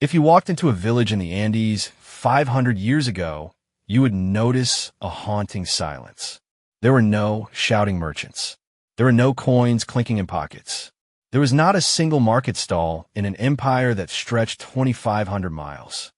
If you walked into a village in the Andes 500 years ago, you would notice a haunting silence. There were no shouting merchants. There were no coins clinking in pockets. There was not a single market stall in an empire that stretched 2,500 miles.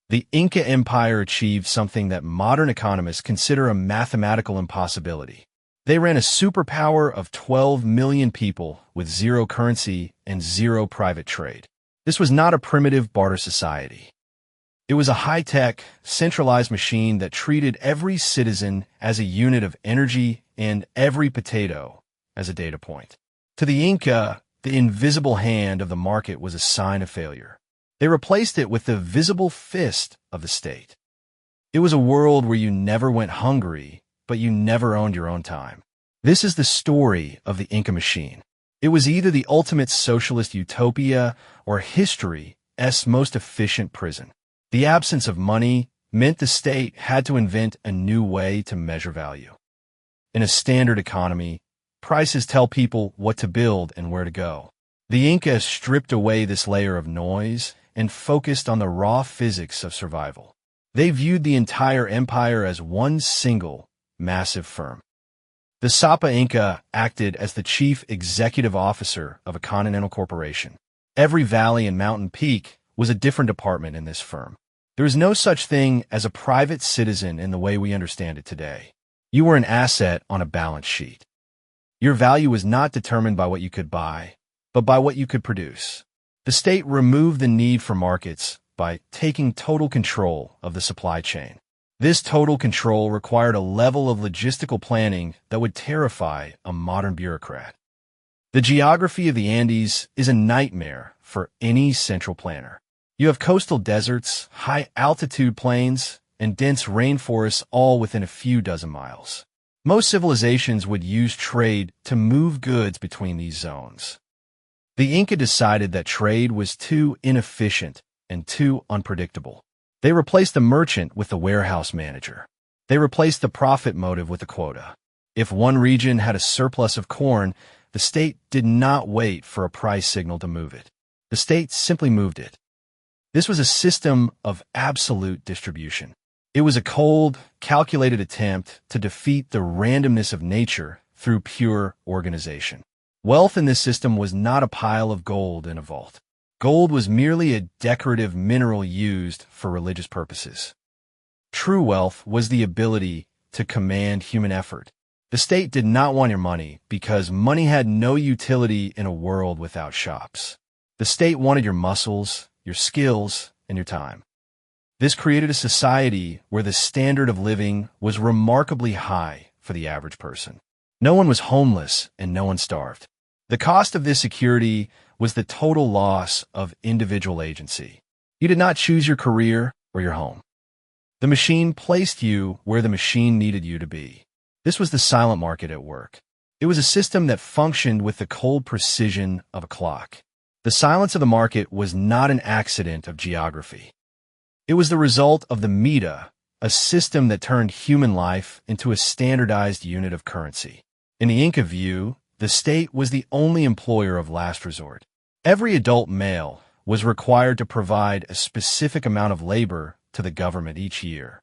The Inca Empire achieved something that modern economists consider a mathematical impossibility. They ran a superpower of 12 million people with zero currency and zero private trade. This was not a primitive barter society. It was a high-tech, centralized machine that treated every citizen as a unit of energy and every potato as a data point. To the Inca, the invisible hand of the market was a sign of failure. They replaced it with the visible fist of the state. It was a world where you never went hungry, but you never owned your own time. This is the story of the Inca machine. It was either the ultimate socialist utopia or history's most efficient prison. The absence of money meant the state had to invent a new way to measure value. In a standard economy, prices tell people what to build and where to go. The Inca stripped away this layer of noise and focused on the raw physics of survival. They viewed the entire empire as one single, massive firm. The Sapa Inca acted as the chief executive officer of a continental corporation. Every valley and mountain peak was a different department in this firm. There is no such thing as a private citizen in the way we understand it today. You were an asset on a balance sheet. Your value was not determined by what you could buy, but by what you could produce. The state removed the need for markets by taking total control of the supply chain. This total control required a level of logistical planning that would terrify a modern bureaucrat. The geography of the Andes is a nightmare for any central planner. You have coastal deserts, high-altitude plains, and dense rainforests all within a few dozen miles. Most civilizations would use trade to move goods between these zones. The Inca decided that trade was too inefficient and too unpredictable. They replaced the merchant with the warehouse manager. They replaced the profit motive with a quota. If one region had a surplus of corn, the state did not wait for a price signal to move it. The state simply moved it. This was a system of absolute distribution. It was a cold, calculated attempt to defeat the randomness of nature through pure organization. Wealth in this system was not a pile of gold in a vault. Gold was merely a decorative mineral used for religious purposes. True wealth was the ability to command human effort. The state did not want your money because money had no utility in a world without shops. The state wanted your muscles, your skills, and your time. This created a society where the standard of living was remarkably high for the average person. No one was homeless and no one starved. The cost of this security was the total loss of individual agency. You did not choose your career or your home. The machine placed you where the machine needed you to be. This was the silent market at work. It was a system that functioned with the cold precision of a clock. The silence of the market was not an accident of geography. It was the result of the Mita, a system that turned human life into a standardized unit of currency. In the Inca view, the state was the only employer of last resort. Every adult male was required to provide a specific amount of labor to the government each year.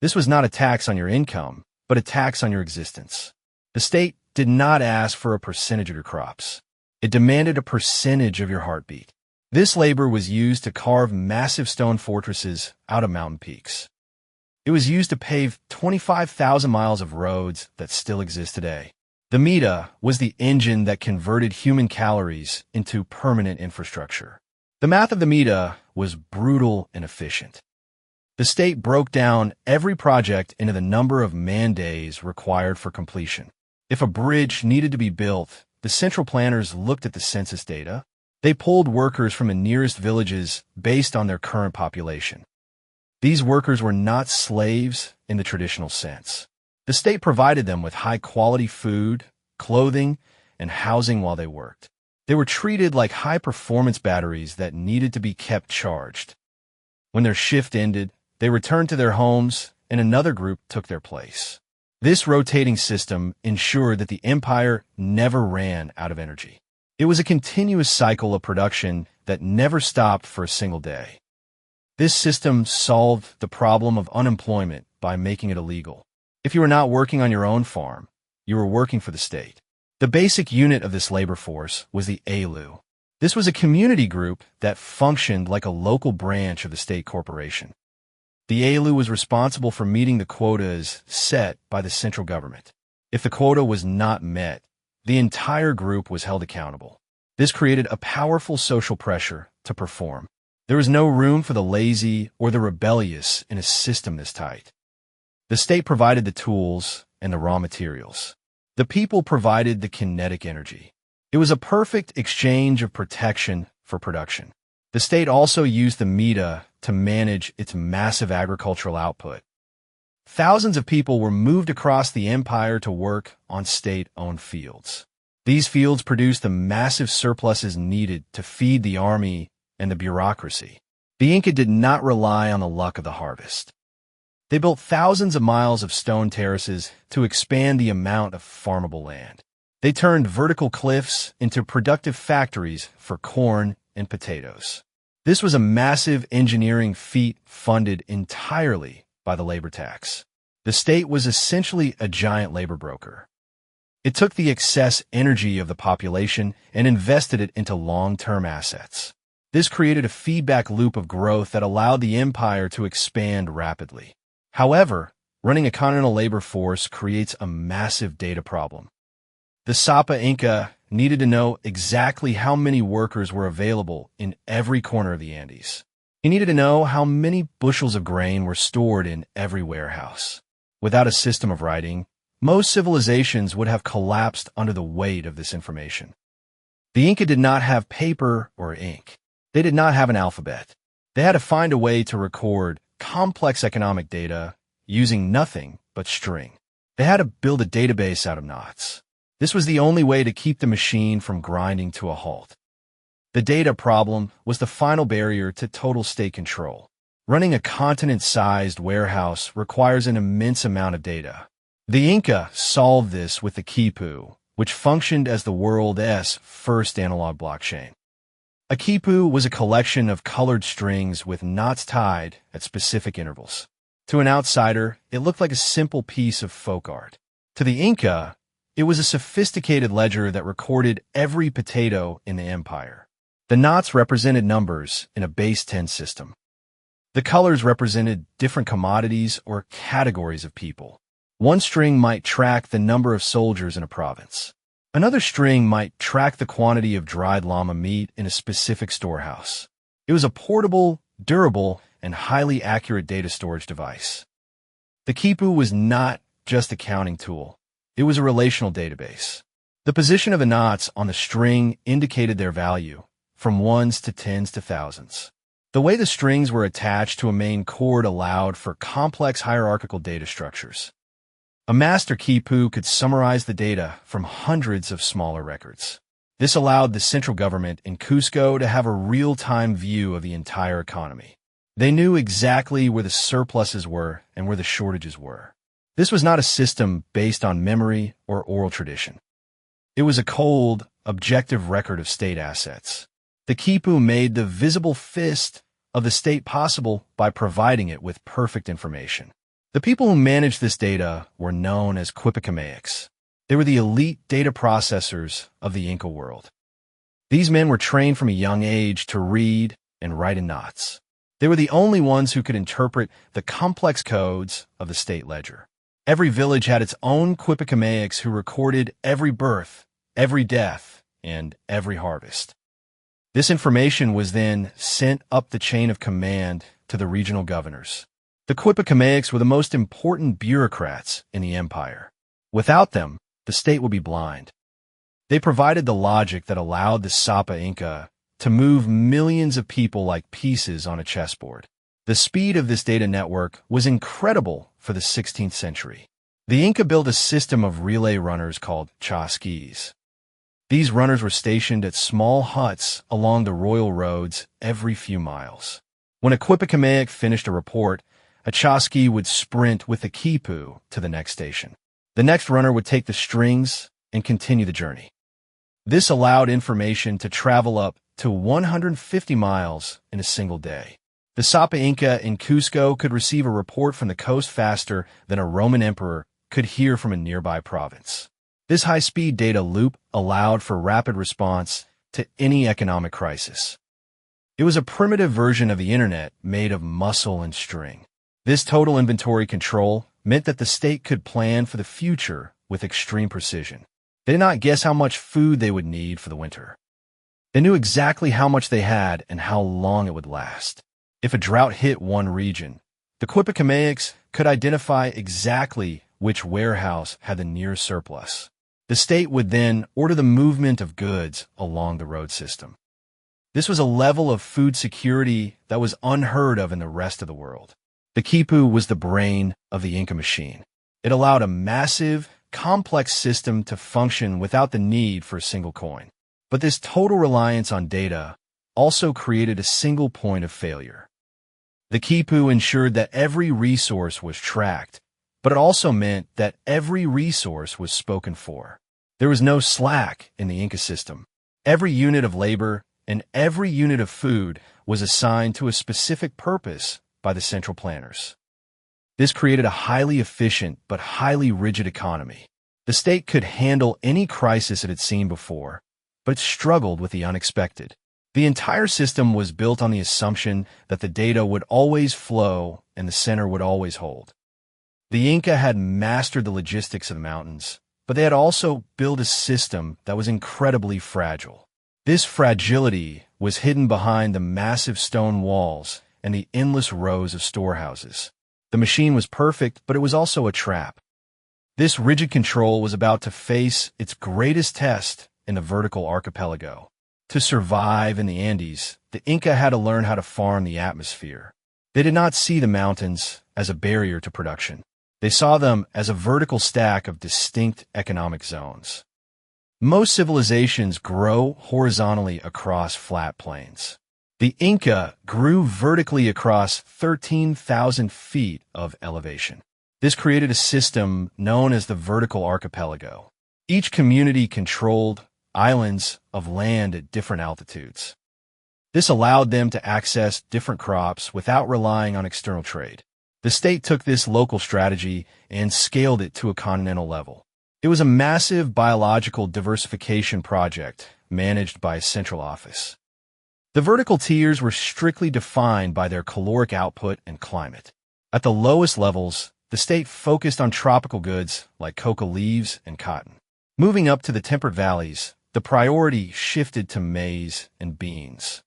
This was not a tax on your income, but a tax on your existence. The state did not ask for a percentage of your crops. It demanded a percentage of your heartbeat. This labor was used to carve massive stone fortresses out of mountain peaks. It was used to pave 25,000 miles of roads that still exist today. The Mita was the engine that converted human calories into permanent infrastructure. The math of the Mita was brutal and efficient. The state broke down every project into the number of man-days required for completion. If a bridge needed to be built, the central planners looked at the census data. They pulled workers from the nearest villages based on their current population. These workers were not slaves in the traditional sense. The state provided them with high-quality food, clothing, and housing while they worked. They were treated like high-performance batteries that needed to be kept charged. When their shift ended, they returned to their homes, and another group took their place. This rotating system ensured that the empire never ran out of energy. It was a continuous cycle of production that never stopped for a single day. This system solved the problem of unemployment by making it illegal. If you were not working on your own farm, you were working for the state. The basic unit of this labor force was the ALU. This was a community group that functioned like a local branch of the state corporation. The ALU was responsible for meeting the quotas set by the central government. If the quota was not met, the entire group was held accountable. This created a powerful social pressure to perform. There was no room for the lazy or the rebellious in a system this tight. The state provided the tools and the raw materials. The people provided the kinetic energy. It was a perfect exchange of protection for production. The state also used the Mita to manage its massive agricultural output. Thousands of people were moved across the empire to work on state-owned fields. These fields produced the massive surpluses needed to feed the army and the bureaucracy. The Inca did not rely on the luck of the harvest. They built thousands of miles of stone terraces to expand the amount of farmable land. They turned vertical cliffs into productive factories for corn and potatoes. This was a massive engineering feat funded entirely by the labor tax. The state was essentially a giant labor broker. It took the excess energy of the population and invested it into long-term assets. This created a feedback loop of growth that allowed the empire to expand rapidly. However, running a continental labor force creates a massive data problem. The Sapa Inca needed to know exactly how many workers were available in every corner of the Andes. He needed to know how many bushels of grain were stored in every warehouse. Without a system of writing, most civilizations would have collapsed under the weight of this information. The Inca did not have paper or ink. They did not have an alphabet. They had to find a way to record complex economic data using nothing but string. They had to build a database out of knots. This was the only way to keep the machine from grinding to a halt. The data problem was the final barrier to total state control. Running a continent-sized warehouse requires an immense amount of data. The Inca solved this with the Quipu, which functioned as the world's first analog blockchain. A Quipu was a collection of colored strings with knots tied at specific intervals. To an outsider, it looked like a simple piece of folk art. To the Inca, it was a sophisticated ledger that recorded every potato in the empire. The knots represented numbers in a base 10 system. The colors represented different commodities or categories of people. One string might track the number of soldiers in a province. Another string might track the quantity of dried llama meat in a specific storehouse. It was a portable, durable, and highly accurate data storage device. The Quipu was not just a counting tool. It was a relational database. The position of the knots on the string indicated their value, from ones to tens to thousands. The way the strings were attached to a main cord allowed for complex hierarchical data structures. A master Quipu could summarize the data from hundreds of smaller records. This allowed the central government in Cusco to have a real-time view of the entire economy. They knew exactly where the surpluses were and where the shortages were. This was not a system based on memory or oral tradition. It was a cold, objective record of state assets. The Quipu made the visible fist of the state possible by providing it with perfect information. The people who managed this data were known as Quipu. They were the elite data processors of the Inca world. These men were trained from a young age to read and write in knots. They were the only ones who could interpret the complex codes of the state ledger. Every village had its own Quipu who recorded every birth, every death, and every harvest. This information was then sent up the chain of command to the regional governors. The Quipu were the most important bureaucrats in the empire. Without them, the state would be blind. They provided the logic that allowed the Sapa Inca to move millions of people like pieces on a chessboard. The speed of this data network was incredible for the 16th century. The Inca built a system of relay runners called chasquis. These runners were stationed at small huts along the royal roads every few miles. When a Quipu finished a report, a chasqui would sprint with the Quipu to the next station. The next runner would take the strings and continue the journey. This allowed information to travel up to 150 miles in a single day. The Sapa Inca in Cusco could receive a report from the coast faster than a Roman emperor could hear from a nearby province. This high-speed data loop allowed for rapid response to any economic crisis. It was a primitive version of the internet made of muscle and string. This total inventory control meant that the state could plan for the future with extreme precision. They did not guess how much food they would need for the winter. They knew exactly how much they had and how long it would last. If a drought hit one region, the Quipu could identify exactly which warehouse had the nearest surplus. The state would then order the movement of goods along the road system. This was a level of food security that was unheard of in the rest of the world. The Quipu was the brain of the Inca machine. It allowed a massive, complex system to function without the need for a single coin. But this total reliance on data also created a single point of failure. The Quipu ensured that every resource was tracked, but it also meant that every resource was spoken for. There was no slack in the Inca system. Every unit of labor and every unit of food was assigned to a specific purpose by the central planners. This created a highly efficient but highly rigid economy. The state could handle any crisis it had seen before, but it struggled with the unexpected. The entire system was built on the assumption that the data would always flow and the center would always hold. The Inca had mastered the logistics of the mountains, but they had also built a system that was incredibly fragile. This fragility was hidden behind the massive stone walls and the endless rows of storehouses. The machine was perfect, but it was also a trap. This rigid control was about to face its greatest test in the vertical archipelago. To survive in the Andes, the Inca had to learn how to farm the atmosphere. They did not see the mountains as a barrier to production. They saw them as a vertical stack of distinct economic zones. Most civilizations grow horizontally across flat plains. The Inca grew vertically across 13,000 feet of elevation. This created a system known as the vertical archipelago. Each community controlled islands of land at different altitudes. This allowed them to access different crops without relying on external trade. The state took this local strategy and scaled it to a continental level. It was a massive biological diversification project managed by a central office. The vertical tiers were strictly defined by their caloric output and climate. At the lowest levels, the state focused on tropical goods like coca leaves and cotton. Moving up to the temperate valleys, the priority shifted to maize and beans.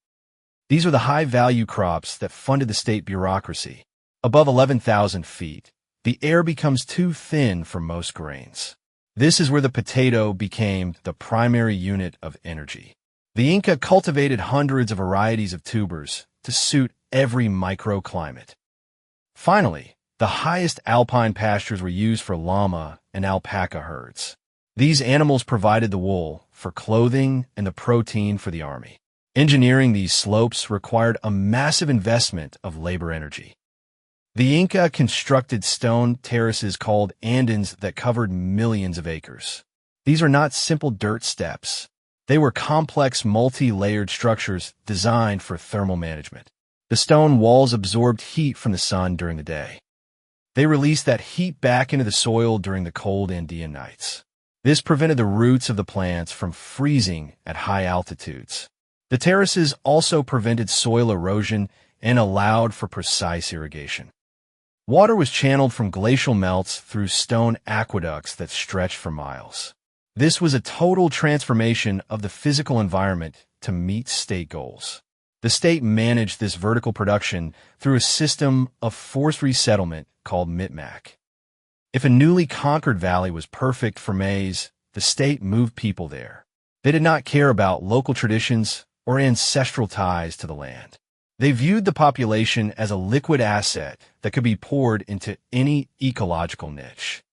These were the high-value crops that funded the state bureaucracy. Above 11,000 feet, the air becomes too thin for most grains. This is where the potato became the primary unit of energy. The Inca cultivated hundreds of varieties of tubers to suit every microclimate. Finally, the highest alpine pastures were used for llama and alpaca herds. These animals provided the wool for clothing and the protein for the army. Engineering these slopes required a massive investment of labor energy. The Inca constructed stone terraces called andins that covered millions of acres. These are not simple dirt steps. They were complex, multi-layered structures designed for thermal management. The stone walls absorbed heat from the sun during the day. They released that heat back into the soil during the cold Andean nights. This prevented the roots of the plants from freezing at high altitudes. The terraces also prevented soil erosion and allowed for precise irrigation. Water was channeled from glacial melts through stone aqueducts that stretched for miles. This was a total transformation of the physical environment to meet state goals. The state managed this vertical production through a system of forced resettlement called Micmac. If a newly conquered valley was perfect for maize, the state moved people there. They did not care about local traditions or ancestral ties to the land. They viewed the population as a liquid asset that could be poured into any ecological niche.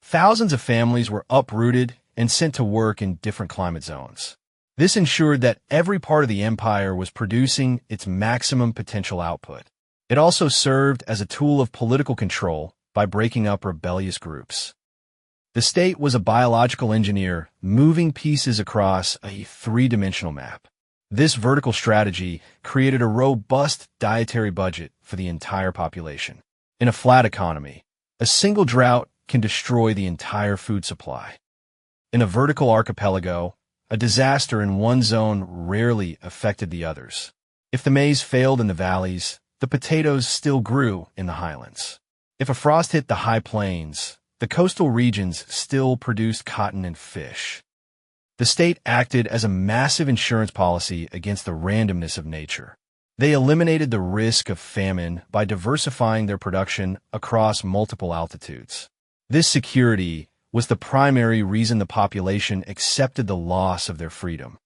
Thousands of families were uprooted and sent to work in different climate zones. This ensured that every part of the empire was producing its maximum potential output. It also served as a tool of political control by breaking up rebellious groups. The state was a biological engineer moving pieces across a three-dimensional map. This vertical strategy created a robust dietary budget for the entire population. In a flat economy, a single drought can destroy the entire food supply. In a vertical archipelago, a disaster in one zone rarely affected the others. If the maize failed in the valleys, the potatoes still grew in the highlands. If a frost hit the high plains, the coastal regions still produced cotton and fish. The state acted as a massive insurance policy against the randomness of nature. They eliminated the risk of famine by diversifying their production across multiple altitudes. This security was the primary reason the population accepted the loss of their freedom.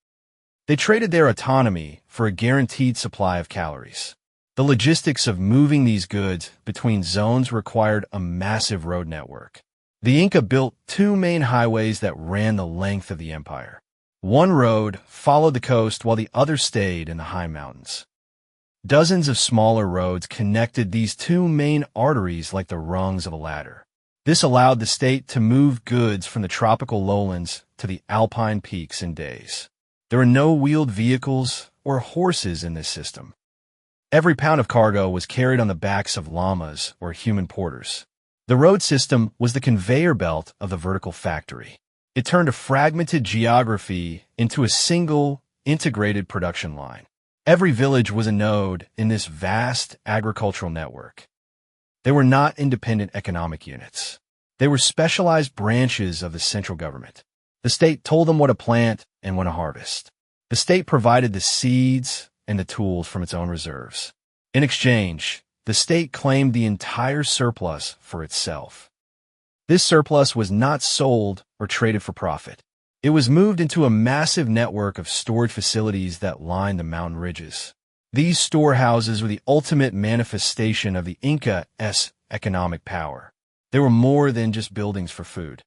They traded their autonomy for a guaranteed supply of calories. The logistics of moving these goods between zones required a massive road network. The Inca built two main highways that ran the length of the empire. One road followed the coast while the other stayed in the high mountains. Dozens of smaller roads connected these two main arteries like the rungs of a ladder. This allowed the state to move goods from the tropical lowlands to the alpine peaks in days. There were no wheeled vehicles or horses in this system. Every pound of cargo was carried on the backs of llamas or human porters. The road system was the conveyor belt of the vertical factory. It turned a fragmented geography into a single, integrated production line. Every village was a node in this vast agricultural network. They were not independent economic units. They were specialized branches of the central government. The state told them what to plant and when to harvest. The state provided the seeds and the tools from its own reserves. In exchange, the state claimed the entire surplus for itself. This surplus was not sold or traded for profit. It was moved into a massive network of storage facilities that lined the mountain ridges. These storehouses were the ultimate manifestation of the Inca's economic power. They were more than just buildings for food.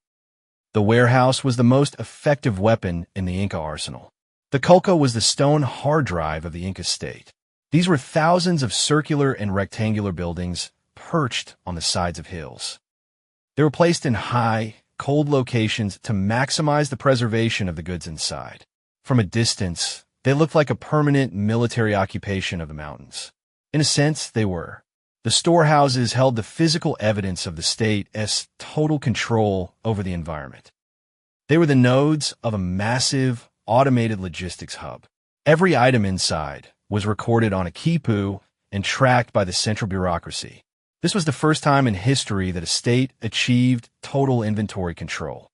The warehouse was the most effective weapon in the Inca arsenal. The culca was the stone hard drive of the Inca state. These were thousands of circular and rectangular buildings perched on the sides of hills. They were placed in high, cold locations to maximize the preservation of the goods inside. From a distance, they looked like a permanent military occupation of the mountains. In a sense, they were. The storehouses held the physical evidence of the state's total control over the environment. They were the nodes of a massive, automated logistics hub. Every item inside was recorded on a Quipu and tracked by the central bureaucracy. This was the first time in history that a state achieved total inventory control.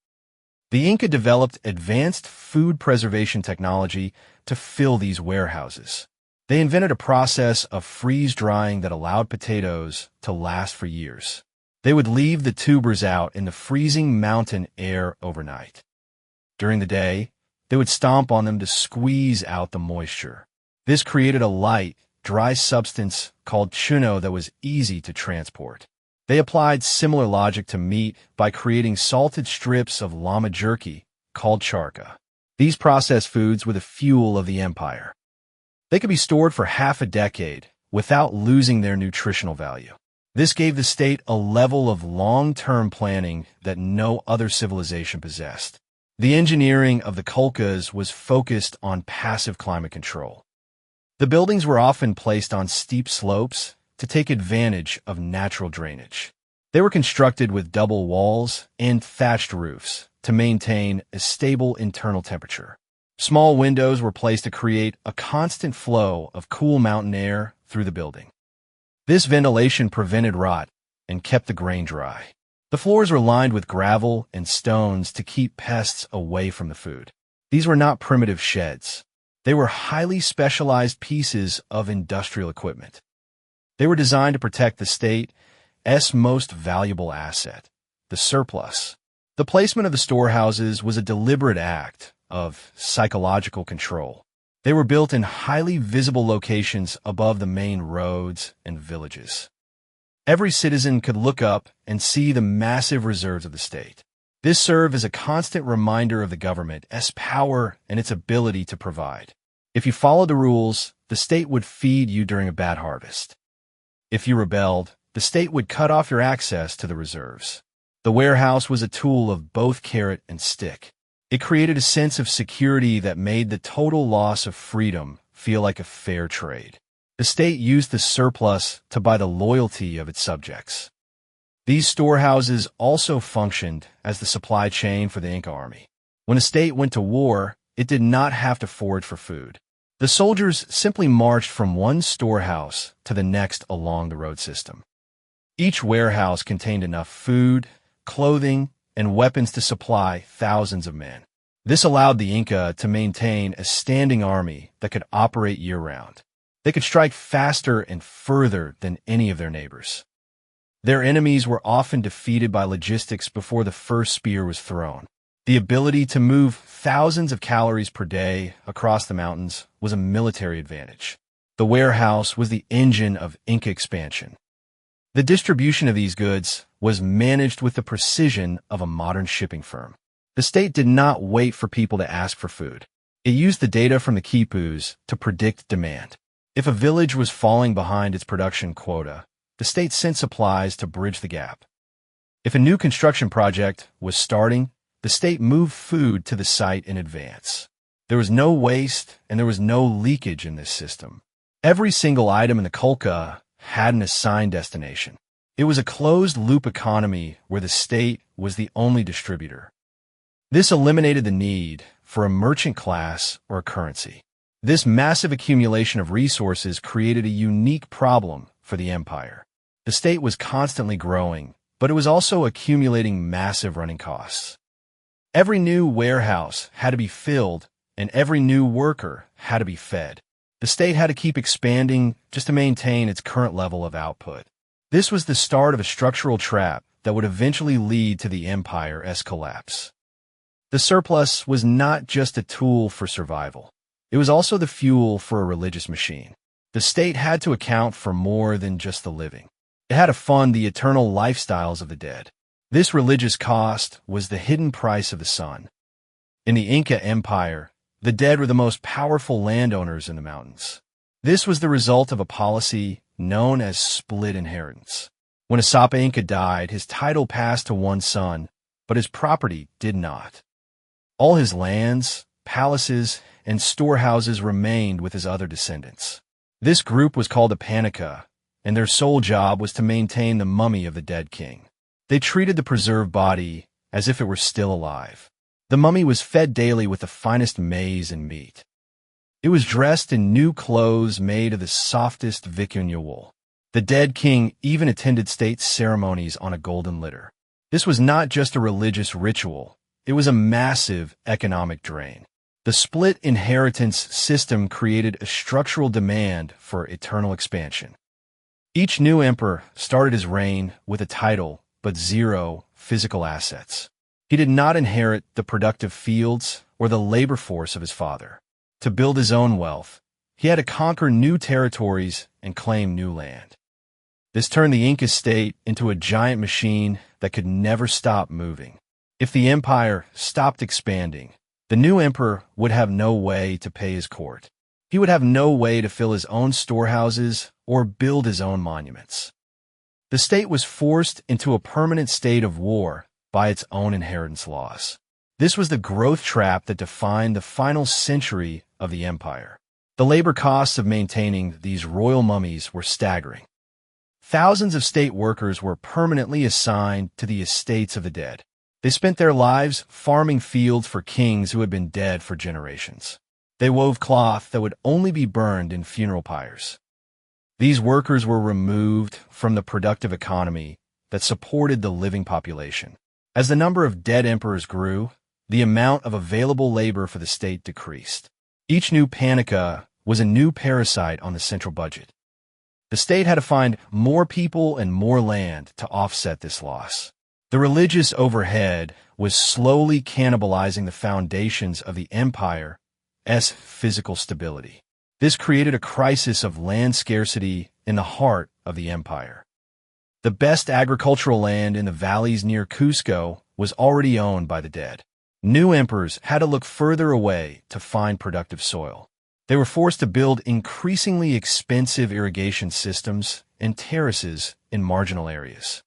The Inca developed advanced food preservation technology to fill these warehouses. They invented a process of freeze-drying that allowed potatoes to last for years. They would leave the tubers out in the freezing mountain air overnight. During the day, they would stomp on them to squeeze out the moisture. This created a light, dry substance called chuno that was easy to transport. They applied similar logic to meat by creating salted strips of llama jerky called charca. These processed foods were the fuel of the empire. They could be stored for half a decade without losing their nutritional value. This gave the state a level of long-term planning that no other civilization possessed. The engineering of the culcas was focused on passive climate control. The buildings were often placed on steep slopes to take advantage of natural drainage. They were constructed with double walls and thatched roofs to maintain a stable internal temperature. Small windows were placed to create a constant flow of cool mountain air through the building. This ventilation prevented rot and kept the grain dry. The floors were lined with gravel and stones to keep pests away from the food. These were not primitive sheds. They were highly specialized pieces of industrial equipment. They were designed to protect the state's most valuable asset, the surplus. The placement of the storehouses was a deliberate act of psychological control. They were built in highly visible locations above the main roads and villages. Every citizen could look up and see the massive reserves of the state. This served as a constant reminder of the government's power and its ability to provide. If you followed the rules, the state would feed you during a bad harvest. If you rebelled, the state would cut off your access to the reserves. The warehouse was a tool of both carrot and stick. It created a sense of security that made the total loss of freedom feel like a fair trade. The state used the surplus to buy the loyalty of its subjects. These storehouses also functioned as the supply chain for the Inca army. When a state went to war, it did not have to forage for food. The soldiers simply marched from one storehouse to the next along the road system. Each warehouse contained enough food, clothing, and weapons to supply thousands of men. This allowed the Inca to maintain a standing army that could operate year-round. They could strike faster and further than any of their neighbors. Their enemies were often defeated by logistics before the first spear was thrown. The ability to move thousands of calories per day across the mountains was a military advantage. The warehouse was the engine of Inca expansion. The distribution of these goods was managed with the precision of a modern shipping firm. The state did not wait for people to ask for food. It used the data from the Quipus to predict demand. If a village was falling behind its production quota, the state sent supplies to bridge the gap. If a new construction project was starting, the state moved food to the site in advance. There was no waste and there was no leakage in this system. Every single item in the kolkha had an assigned destination. It was a closed-loop economy where the state was the only distributor. This eliminated the need for a merchant class or a currency. This massive accumulation of resources created a unique problem for the empire. The state was constantly growing, but it was also accumulating massive running costs. Every new warehouse had to be filled, and every new worker had to be fed. The state had to keep expanding just to maintain its current level of output. This was the start of a structural trap that would eventually lead to the empire's collapse. The surplus was not just a tool for survival. It was also the fuel for a religious machine. The state had to account for more than just the living. It had to fund the eternal lifestyles of the dead. This religious cost was the hidden price of the sun. In the Inca Empire, the dead were the most powerful landowners in the mountains. This was the result of a policy known as split inheritance. When a Sapa Inca died, his title passed to one son, but his property did not. All his lands, palaces, and storehouses remained with his other descendants. This group was called a panica, and their sole job was to maintain the mummy of the dead king. They treated the preserved body as if it were still alive. The mummy was fed daily with the finest maize and meat. It was dressed in new clothes made of the softest vicuña wool. The dead king even attended state ceremonies on a golden litter. This was not just a religious ritual, it was a massive economic drain. The split inheritance system created a structural demand for eternal expansion. Each new emperor started his reign with a title, but zero physical assets. He did not inherit the productive fields or the labor force of his father. To build his own wealth, he had to conquer new territories and claim new land. This turned the Inca state into a giant machine that could never stop moving. If the empire stopped expanding, the new emperor would have no way to pay his court. He would have no way to fill his own storehouses or build his own monuments. The state was forced into a permanent state of war by its own inheritance laws. This was the growth trap that defined the final century of the empire. The labor costs of maintaining these royal mummies were staggering. Thousands of state workers were permanently assigned to the estates of the dead. They spent their lives farming fields for kings who had been dead for generations. They wove cloth that would only be burned in funeral pyres. These workers were removed from the productive economy that supported the living population. As the number of dead emperors grew, the amount of available labor for the state decreased. Each new panica was a new parasite on the central budget. The state had to find more people and more land to offset this loss. The religious overhead was slowly cannibalizing the foundations of the empire's physical stability. This created a crisis of land scarcity in the heart of the empire. The best agricultural land in the valleys near Cusco was already owned by the dead. New emperors had to look further away to find productive soil. They were forced to build increasingly expensive irrigation systems and terraces in marginal areas.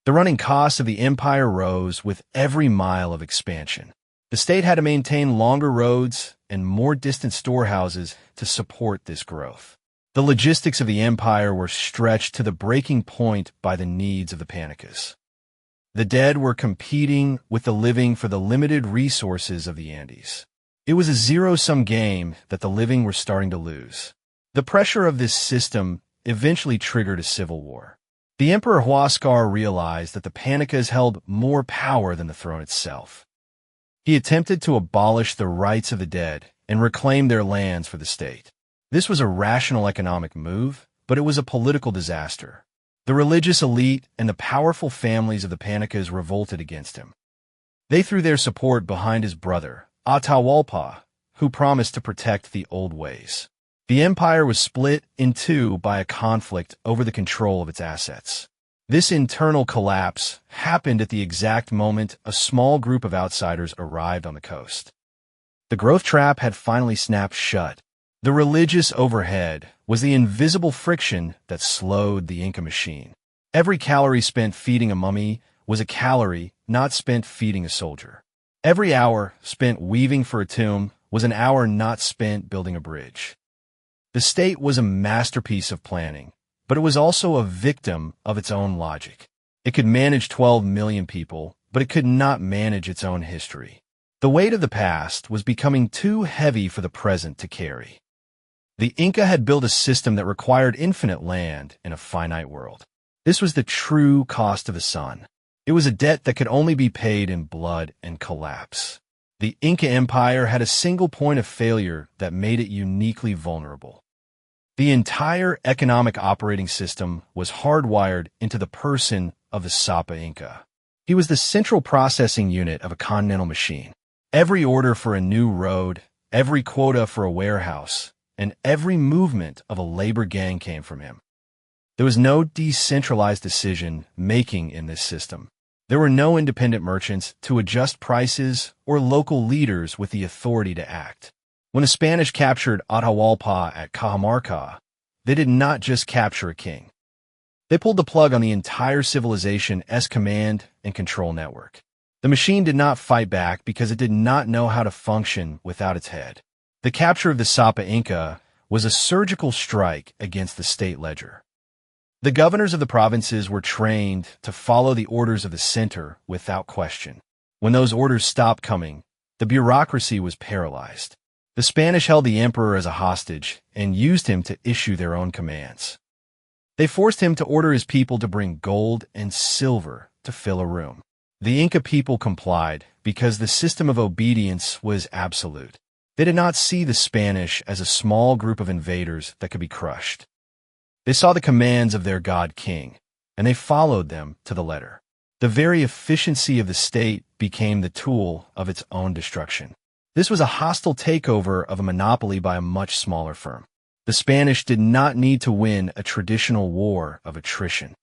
The The running costs of the empire rose with every mile of expansion. The state had to maintain longer roads and more distant storehouses to support this growth. The logistics of the empire were stretched to the breaking point by the needs of the Panicas. The dead were competing with the living for the limited resources of the Andes. It was a zero-sum game that the living were starting to lose. The pressure of this system eventually triggered a civil war. The Emperor Huáscar realized that the Panicas held more power than the throne itself. He attempted to abolish the rights of the dead and reclaim their lands for the state. This was a rational economic move, but it was a political disaster. The religious elite and the powerful families of the Panicas revolted against him. They threw their support behind his brother, Atahualpa, who promised to protect the old ways. The empire was split in two by a conflict over the control of its assets. This internal collapse happened at the exact moment a small group of outsiders arrived on the coast. The growth trap had finally snapped shut. The religious overhead was the invisible friction that slowed the Inca machine. Every calorie spent feeding a mummy was a calorie not spent feeding a soldier. Every hour spent weaving for a tomb was an hour not spent building a bridge. The state was a masterpiece of planning, but it was also a victim of its own logic. It could manage 12 million people, but it could not manage its own history. The weight of the past was becoming too heavy for the present to carry. The Inca had built a system that required infinite land in a finite world. This was the true cost of the sun. It was a debt that could only be paid in blood and collapse. The Inca Empire had a single point of failure that made it uniquely vulnerable. The entire economic operating system was hardwired into the person of the Sapa Inca. He was the central processing unit of a continental machine. Every order for a new road, every quota for a warehouse, and every movement of a labor gang came from him. There was no decentralized decision-making in this system. There were no independent merchants to adjust prices or local leaders with the authority to act. When the Spanish captured Atahualpa at Cajamarca, they did not just capture a king. They pulled the plug on the entire civilization's command and control network. The machine did not fight back because it did not know how to function without its head. The capture of the Sapa Inca was a surgical strike against the state ledger. The governors of the provinces were trained to follow the orders of the center without question. When those orders stopped coming, the bureaucracy was paralyzed. The Spanish held the emperor as a hostage and used him to issue their own commands. They forced him to order his people to bring gold and silver to fill a room. The Inca people complied because the system of obedience was absolute. They did not see the Spanish as a small group of invaders that could be crushed. They saw the commands of their god-king, and they followed them to the letter. The very efficiency of the state became the tool of its own destruction. This was a hostile takeover of a monopoly by a much smaller firm. The Spanish did not need to win a traditional war of attrition.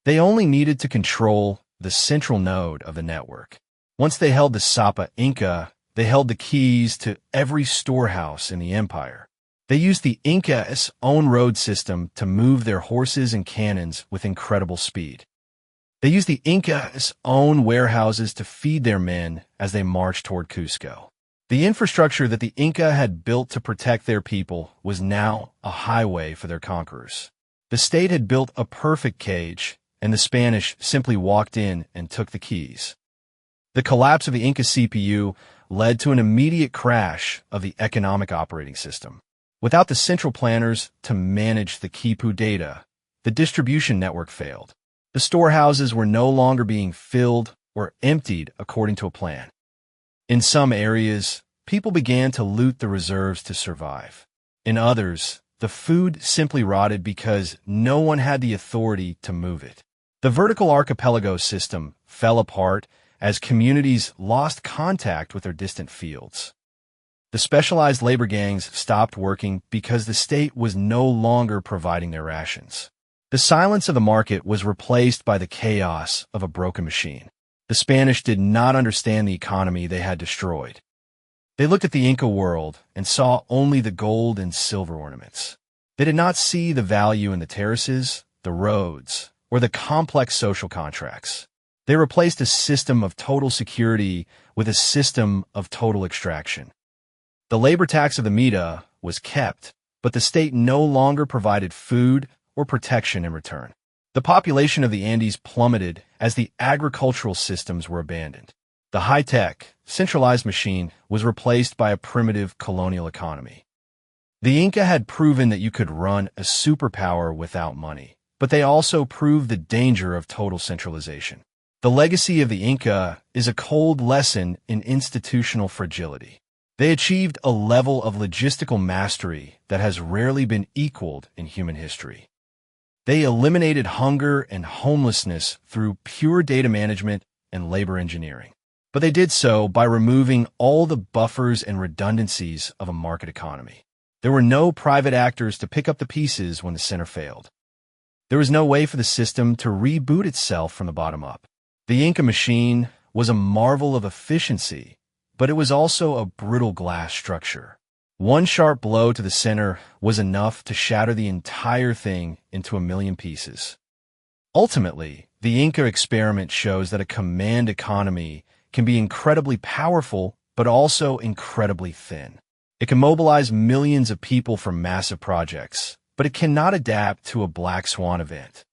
They only needed to control the central node of the network. Once they held the Sapa Inca, they held the keys to every storehouse in the empire. They used the Inca's own road system to move their horses and cannons with incredible speed. They used the Inca's own warehouses to feed their men as they marched toward Cusco. The infrastructure that the Inca had built to protect their people was now a highway for their conquerors. The state had built a perfect cage, and the Spanish simply walked in and took the keys. The collapse of the Inca CPU led to an immediate crash of the economic operating system. Without the central planners to manage the Quipu data, the distribution network failed. The storehouses were no longer being filled or emptied according to a plan. In some areas, people began to loot the reserves to survive. In others, the food simply rotted because no one had the authority to move it. The vertical archipelago system fell apart as communities lost contact with their distant fields. The specialized labor gangs stopped working because the state was no longer providing their rations. The silence of the market was replaced by the chaos of a broken machine. The Spanish did not understand the economy they had destroyed. They looked at the Inca world and saw only the gold and silver ornaments. They did not see the value in the terraces, the roads, or the complex social contracts. They replaced a system of total security with a system of total extraction. The labor tax of the Mita was kept, but the state no longer provided food or protection in return. The population of the Andes plummeted as the agricultural systems were abandoned. The high-tech, centralized machine was replaced by a primitive colonial economy. The Inca had proven that you could run a superpower without money, but they also proved the danger of total centralization. The legacy of the Inca is a cold lesson in institutional fragility. They achieved a level of logistical mastery that has rarely been equaled in human history. They eliminated hunger and homelessness through pure data management and labor engineering. But they did so by removing all the buffers and redundancies of a market economy. There were no private actors to pick up the pieces when the center failed. There was no way for the system to reboot itself from the bottom up. The Inca machine was a marvel of efficiency, but it was also a brittle glass structure. One sharp blow to the center was enough to shatter the entire thing into a million pieces. Ultimately, the Inca experiment shows that a command economy can be incredibly powerful, but also incredibly thin. It can mobilize millions of people for massive projects, but it cannot adapt to a black swan event.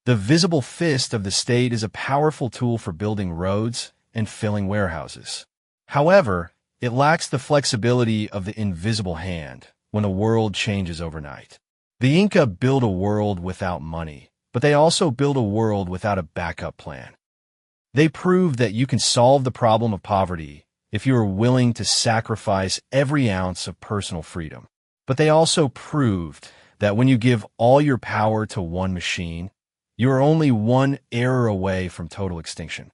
The visible fist of the state is a powerful tool for building roads and filling warehouses. However, it lacks the flexibility of the invisible hand when the world changes overnight. The Inca built a world without money, but they also built a world without a backup plan. They proved that you can solve the problem of poverty if you are willing to sacrifice every ounce of personal freedom. But they also proved that when you give all your power to one machine, you are only one error away from total extinction.